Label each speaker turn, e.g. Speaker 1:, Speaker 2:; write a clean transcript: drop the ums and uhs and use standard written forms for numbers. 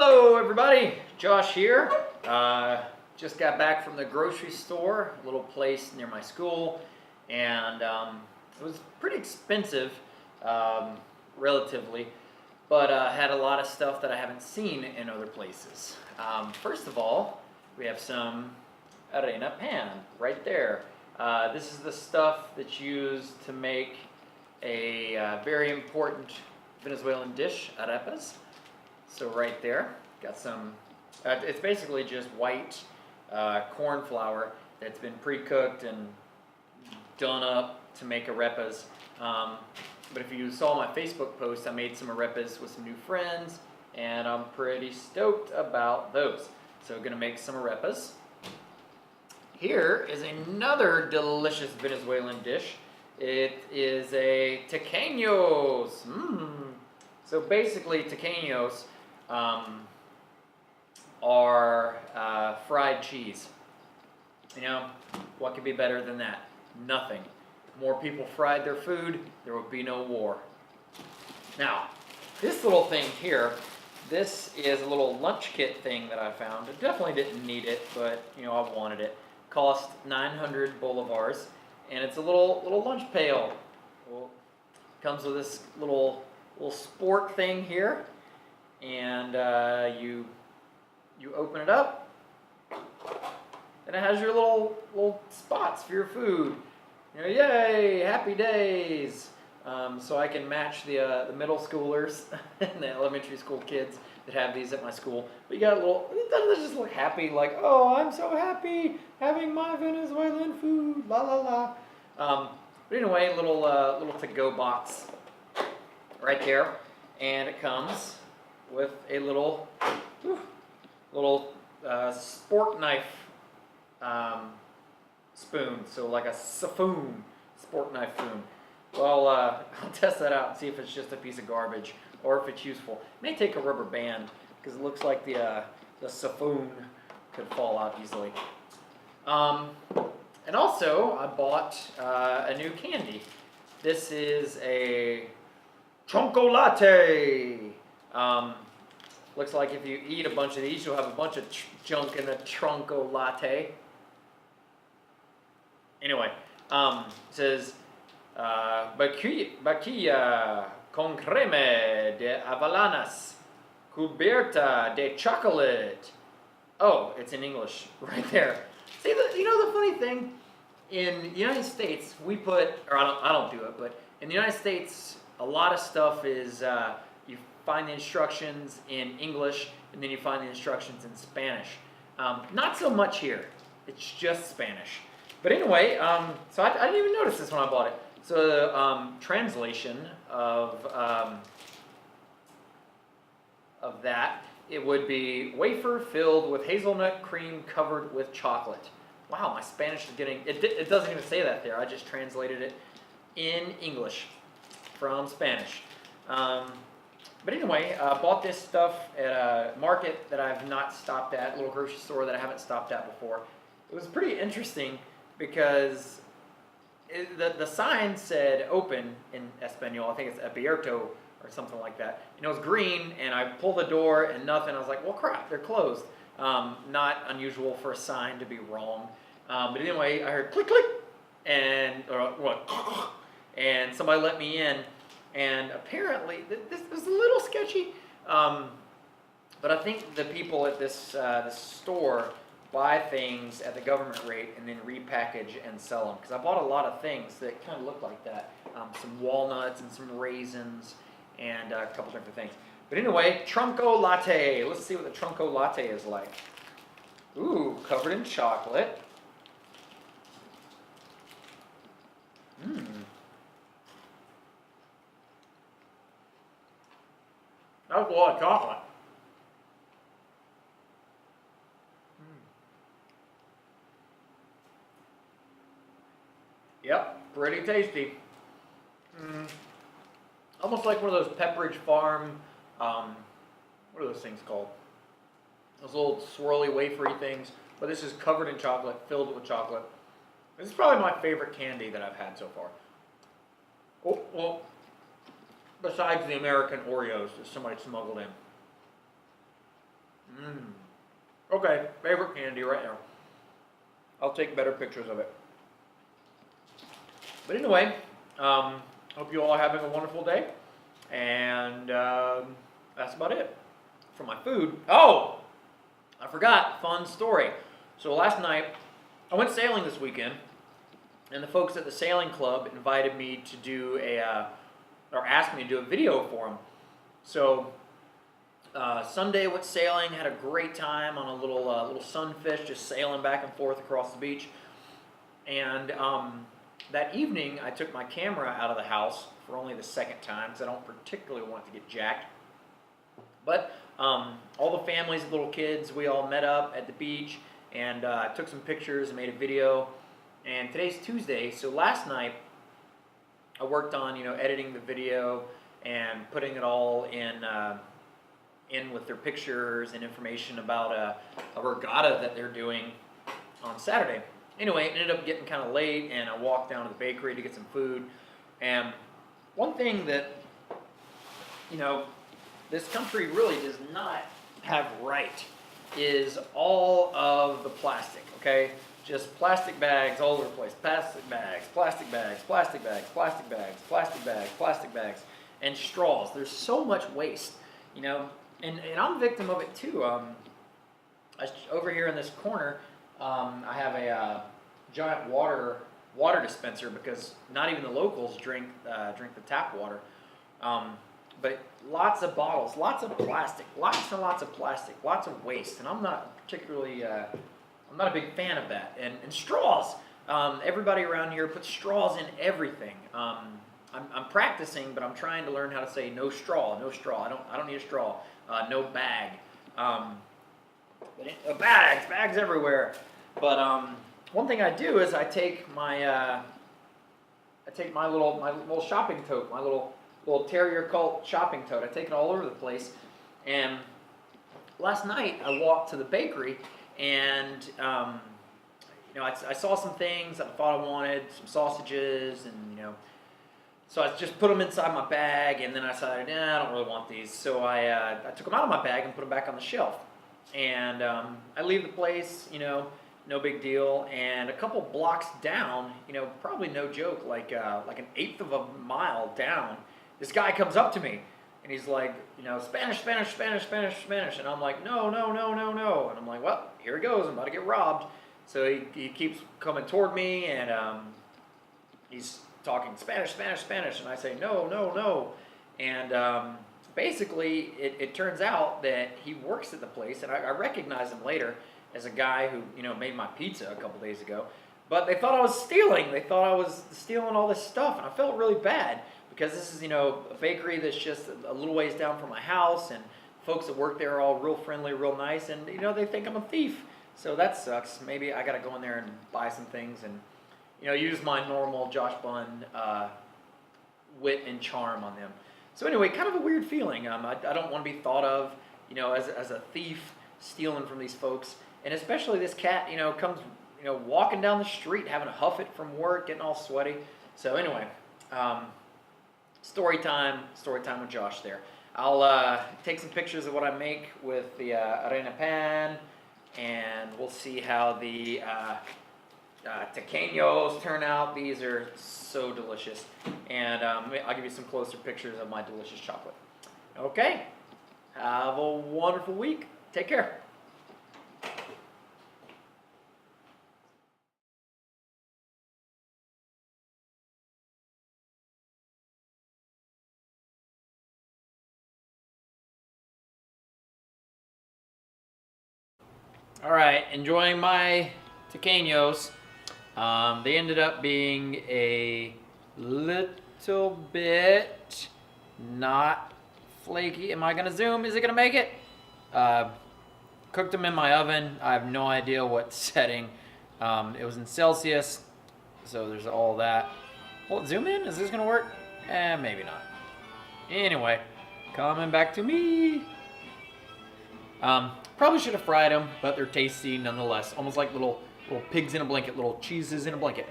Speaker 1: Hello everybody, Josh here. Just got back from the grocery store, a little place near my school, and it was pretty expensive, relatively, but had a lot of stuff that I haven't seen in other places. First of all, we have some Harina Pan right there. This is the stuff that's used to make a very important Venezuelan dish, arepas. So right there, got some, it's basically just white corn flour that's been pre-cooked and done up to make arepas. But if you saw my Facebook post, I made some arepas with some new friends, and I'm pretty stoked about those. So gonna make some arepas. Here is another delicious Venezuelan dish. It is a Tequenos. So basically, Tequenos are fried cheese. You know, what could be better than that? Nothing. If more people fried their food, there would be no war. Now, this little thing here, this is a little lunch kit thing that I found. I definitely didn't need it, but you know, I wanted it. Cost 900 bolivars, and it's a little lunch pail. Well, comes with this little sport thing here, and you open it up, and it has your little spots for your food. You know, yay, happy days! So I can match the middle schoolers and the elementary school kids that have these at my school. But you got a little, doesn't it just look happy? Like, oh, I'm so happy having my Venezuelan food, la la la. But anyway, little to-go box right there, and it comes with a little sport knife spoon, so like a siphon, sport knife spoon. Well, I'll test that out and see if it's just a piece of garbage or if it's useful. It may take a rubber band because it looks like the siphon could fall out easily. And also, I bought a new candy. This is a chocolate. Looks like if you eat a bunch of these, you'll have a bunch of junk in the chocolate. Anyway, it says vaquilla con creme de avellanas cubierta de chocolate. Oh, it's in English right there. See, you know the funny thing? In the United States, we put, or I don't do it, but in the United States, a lot of stuff is, you find the instructions in English, and then you find the instructions in Spanish. Not so much here. It's just Spanish. But anyway, so I didn't even notice this when I bought it. So the translation of that, it would be wafer filled with hazelnut cream covered with chocolate. Wow, my Spanish is getting, it doesn't even say that there. I just translated it in English from Spanish. But anyway, I bought this stuff at a market that I've not stopped at, a little grocery store that I haven't stopped at before. It was pretty interesting because the sign said open in Espanol. I think it's abierto or something like that. And it was green, and I pulled the door and nothing. I was like, well, crap, they're closed. Not unusual for a sign to be wrong. But anyway, I heard click, click, and somebody let me in. And apparently, this was a little sketchy. But I think the people at this store buy things at the government rate and then repackage and sell them. Because I bought a lot of things that kind of look like that. Some walnuts and some raisins and a couple different things. But anyway, Trunco Latte. Let's see what the Trunco Latte is like. Ooh, covered in chocolate. That's a lot of chocolate. Yep, pretty tasty. Almost like one of those Pepperidge Farm, what are those things called? Those little swirly wafery things, but this is covered in chocolate, filled with chocolate. This is probably my favorite candy that I've had so far. Oh, well, besides the American Oreos that somebody smuggled in. Okay, favorite candy right now. I'll take better pictures of it. But anyway, hope you all are having a wonderful day. And that's about it for my food. Oh, I forgot, fun story. So last night, I went sailing this weekend, and the folks at the sailing club invited me to do or asked me to do a video for them. So Sunday went sailing, had a great time on a little sunfish, just sailing back and forth across the beach. And that evening, I took my camera out of the house for only the second time because I don't particularly want it to get jacked. But all the families, the little kids, we all met up at the beach and took some pictures and made a video. And today's Tuesday, so last night I worked on editing the video and putting it all in with their pictures and information about a regatta that they're doing on Saturday. Anyway, it ended up getting kind of late, and I walked down to the bakery to get some food. And one thing that this country really does not have right is all of the plastic, okay? Just plastic bags all over the place. Plastic bags, plastic bags, plastic bags, plastic bags, plastic bags, plastic bags, and straws. There's so much waste, and I'm a victim of it too. Over here in this corner, I have a giant water dispenser because not even the locals drink the tap water. But lots of bottles, lots of plastic, lots and lots of plastic, lots of waste, and I'm not a big fan of that. And straws. Everybody around here puts straws in everything. I'm practicing, but I'm trying to learn how to say no straw, no straw. I don't need a straw. No bag. Bags everywhere. But one thing I do is I take my little shopping tote, my little Terrier Cult shopping tote. I take it all over the place. And last night I walked to the bakery, and I saw some things that I thought I wanted, some sausages, and so I just put them inside my bag, and then I decided, I don't really want these. So I took them out of my bag and put them back on the shelf. And I leave the place, no big deal. And a couple blocks down, probably no joke, like an eighth of a mile down, this guy comes up to me, and he's like, Spanish, Spanish, Spanish, Spanish, Spanish. And I'm like, no. And I'm like, well, here he goes. I'm about to get robbed. So he keeps coming toward me, and he's talking Spanish, Spanish, Spanish. And I say, no. And basically, it turns out that he works at the place, and I recognized him later as a guy who, made my pizza a couple days ago. But they thought I was stealing. They thought I was stealing all this stuff, and I felt really bad. Because this is, a bakery that's just a little ways down from my house, and folks that work there are all real friendly, real nice, and, they think I'm a thief. So that sucks. Maybe I got to go in there and buy some things and, use my normal Josh Bunn wit and charm on them. So anyway, kind of a weird feeling. I don't want to be thought of, as a thief stealing from these folks. And especially this cat, comes, walking down the street, having to huff it from work, getting all sweaty. So anyway, Story time with Josh there. I'll take some pictures of what I make with the Harina Pan, and we'll see how the Tequenos turn out. These are so delicious. And I'll give you some closer pictures of my delicious chocolate. Okay, have a wonderful week. Take care. All right, enjoying my Tequenos. They ended up being a little bit not flaky. Am I gonna zoom? Is it gonna make it? Cooked them in my oven. I have no idea what setting. It was in Celsius, so there's all that. Well, zoom in? Is this gonna work? Maybe not. Anyway, coming back to me. Probably should have fried them, but they're tasty nonetheless. Almost like little pigs in a blanket, little cheeses in a blanket.